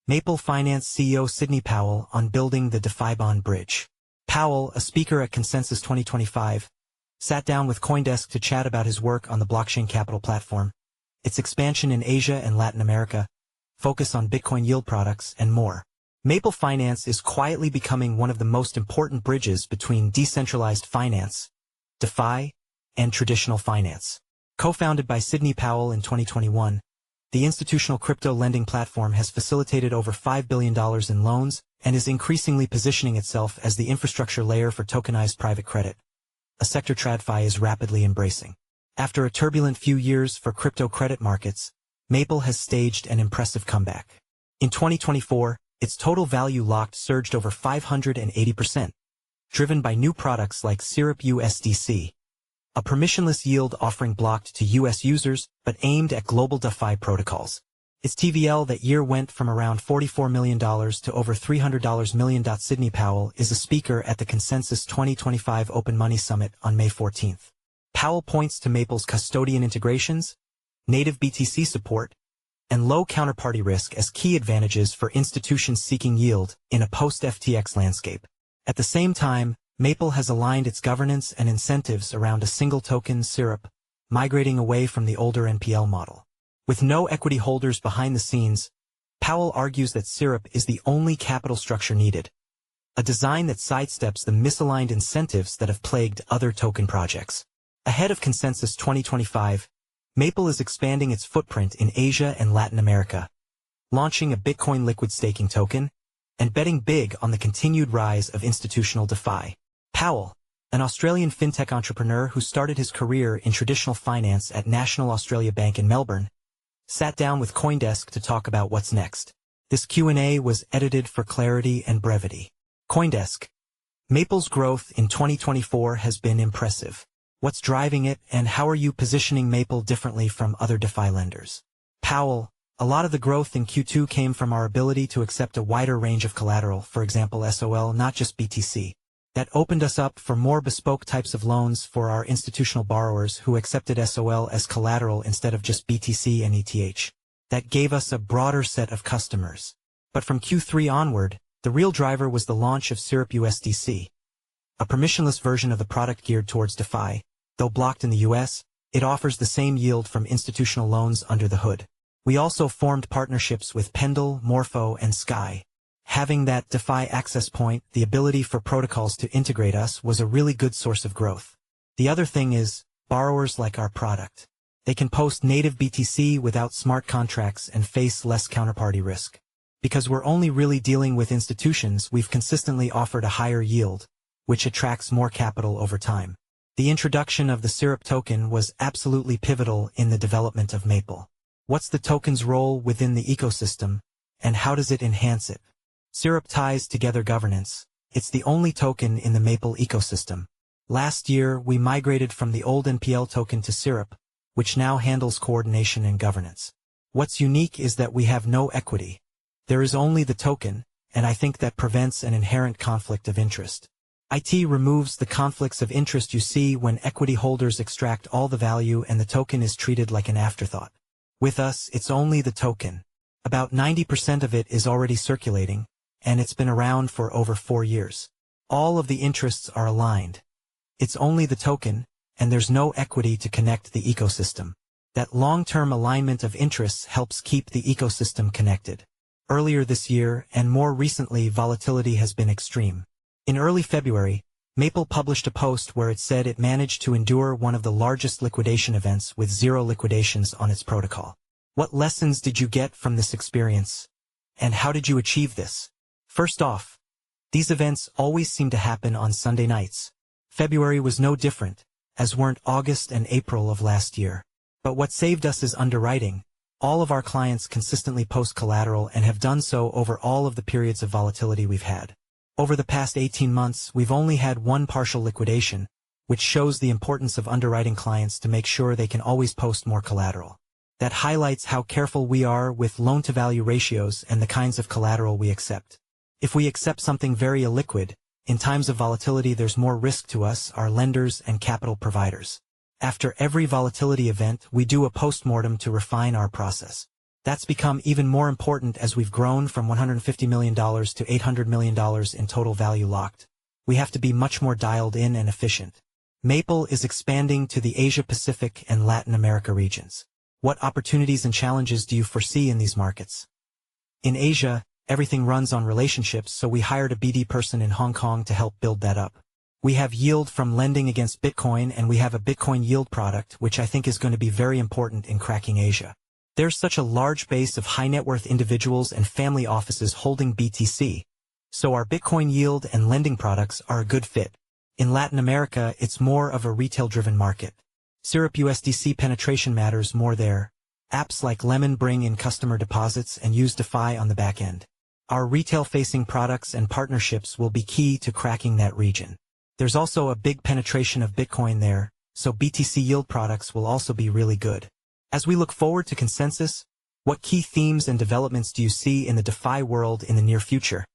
Maple Finance CEO Sidney Powell on building the DeFi-Bond bridge. Powell, a speaker at Consensus 2025, sat down with CoinDesk to chat about his work on the blockchain capital platform, its expansion in Asia and Latin America, focus on Bitcoin yield products, and more. Maple Finance is quietly becoming one of the most important bridges between decentralized finance, DeFi, and traditional finance. Co-founded by Sidney Powell in 2021, the institutional crypto lending platform has facilitated over $5 billion in loans and is increasingly positioning itself as the infrastructure layer for tokenized private credit, a sector TradFi is rapidly embracing. After a turbulent few years for crypto credit markets, Maple has staged an impressive comeback. In 2024, its total value locked surged over 580%, driven by new products like SyrupUSDC, a permissionless yield offering blocked to US users but aimed at global DeFi protocols. Its TVL that year went from around $44 million to over $300 million. Sidney Powell is a speaker at the Consensus 2025 Open Money Summit on May 14. Powell points to Maple's custodian integrations, native BTC support, and low counterparty risk as key advantages for institutions seeking yield in a post-FTX landscape. At the same time, Maple has aligned its governance and incentives around a single token, Syrup, migrating away from the older NPL model. With no equity holders behind the scenes, Powell argues that Syrup is the only capital structure needed, a design that sidesteps the misaligned incentives that have plagued other token projects. Ahead of Consensus 2025, Maple is expanding its footprint in Asia and Latin America, launching a Bitcoin liquid staking token, and betting big on the continued rise of institutional DeFi. Powell, an Australian fintech entrepreneur who started his career in traditional finance at National Australia Bank in Melbourne, sat down with CoinDesk to talk about what's next. This Q&A was edited for clarity and brevity. CoinDesk. Maple's growth in 2024 has been impressive. What's driving it, and how are you positioning Maple differently from other DeFi lenders? Powell, a lot of the growth in Q2 came from our ability to accept a wider range of collateral, for example SOL, not just BTC. That opened us up for more bespoke types of loans for our institutional borrowers who accepted SOL as collateral instead of just BTC and ETH. That gave us a broader set of customers. But from Q3 onward, the real driver was the launch of SyrupUSDC, a permissionless version of the product geared towards DeFi. Though blocked in the US, it offers the same yield from institutional loans under the hood. We also formed partnerships with Pendle, Morpho, and Sky. Having that DeFi access point, the ability for protocols to integrate us, was a really good source of growth. The other thing is, borrowers like our product. They can post native BTC without smart contracts and face less counterparty risk. Because we're only really dealing with institutions, we've consistently offered a higher yield, which attracts more capital over time. The introduction of the Syrup token was absolutely pivotal in the development of Maple. What's the token's role within the ecosystem, and how does it enhance it? Syrup ties together governance. It's the only token in the Maple ecosystem. Last year, we migrated from the old NPL token to Syrup, which now handles coordination and governance. What's unique is that we have no equity. There is only the token, and I think that prevents an inherent conflict of interest. IT removes the conflicts of interest you see when equity holders extract all the value and the token is treated like an afterthought. With us, it's only the token. About 90% of it is already circulating, and it's been around for over 4 years. All of the interests are aligned. It's only the token, and there's no equity to connect the ecosystem. That long-term alignment of interests helps keep the ecosystem connected. Earlier this year, and more recently, volatility has been extreme. In early February, Maple published a post where it said it managed to endure one of the largest liquidation events with 0 liquidations on its protocol. What lessons did you get from this experience? And how did you achieve this? First off, these events always seem to happen on Sunday nights. February was no different, as weren't August and April of last year. But what saved us is underwriting. All of our clients consistently post collateral and have done so over all of the periods of volatility we've had. Over the past 18 months, we've only had one partial liquidation, which shows the importance of underwriting clients to make sure they can always post more collateral. That highlights how careful we are with loan-to-value ratios and the kinds of collateral we accept. If we accept something very illiquid, in times of volatility there's more risk to us, our lenders and capital providers. After every volatility event, we do a postmortem to refine our process. That's become even more important as we've grown from $150 million to $800 million in total value locked. We have to be much more dialed in and efficient. Maple is expanding to the Asia-Pacific and Latin America regions. What opportunities and challenges do you foresee in these markets? In Asia, everything runs on relationships, so we hired a BD person in Hong Kong to help build that up. We have yield from lending against Bitcoin, and we have a Bitcoin yield product, which I think is going to be very important in cracking Asia. There's such a large base of high-net-worth individuals and family offices holding BTC, so our Bitcoin yield and lending products are a good fit. In Latin America, it's more of a retail-driven market. SyrupUSDC penetration matters more there. Apps like Lemon bring in customer deposits and use DeFi on the back end. Our retail-facing products and partnerships will be key to cracking that region. There's also a big penetration of Bitcoin there, so BTC yield products will also be really good. As we look forward to consensus, what key themes and developments do you see in the DeFi world in the near future?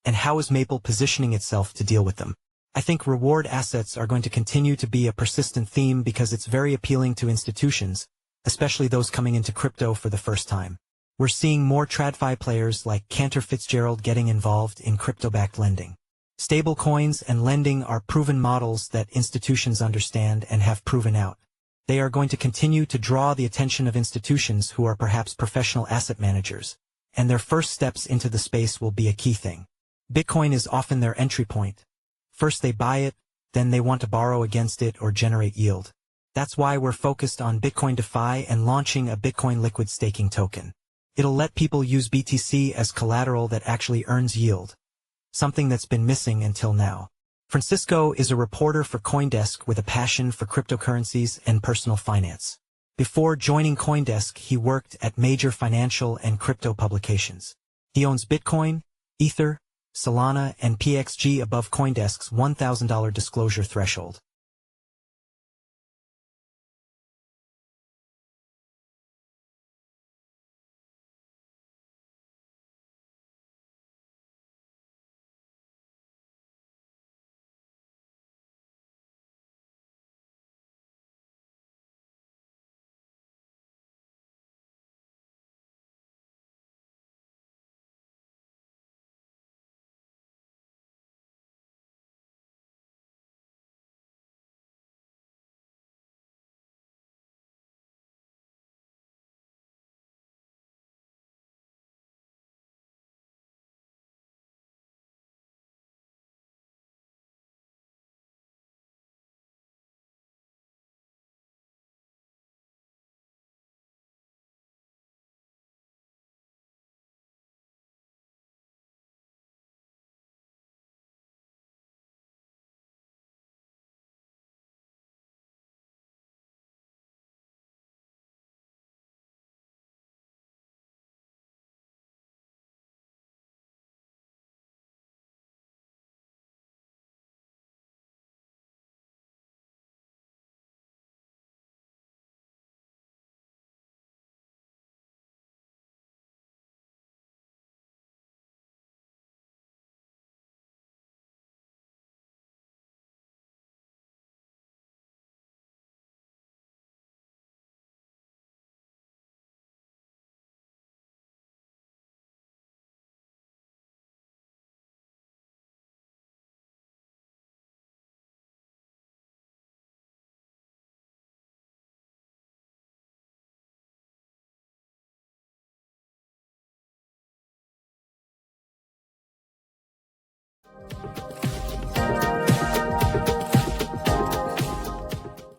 And how is Maple positioning itself to deal with them? I think reward assets are going to continue to be a persistent theme because it's very appealing to institutions, especially those coming into crypto for the first time. We're seeing more TradFi players like Cantor Fitzgerald getting involved in crypto-backed lending. Stablecoins and lending are proven models that institutions understand and have proven out. They are going to continue to draw the attention of institutions who are perhaps professional asset managers, and their first steps into the space will be a key thing. Bitcoin is often their entry point. First they buy it, then they want to borrow against it or generate yield. That's why we're focused on Bitcoin DeFi and launching a Bitcoin liquid staking token. It'll let people use BTC as collateral that actually earns yield, something that's been missing until now. Francisco is a reporter for CoinDesk with a passion for cryptocurrencies and personal finance. Before joining CoinDesk, he worked at major financial and crypto publications. He owns Bitcoin, Ether, Solana, and PXG above CoinDesk's $1,000 disclosure threshold.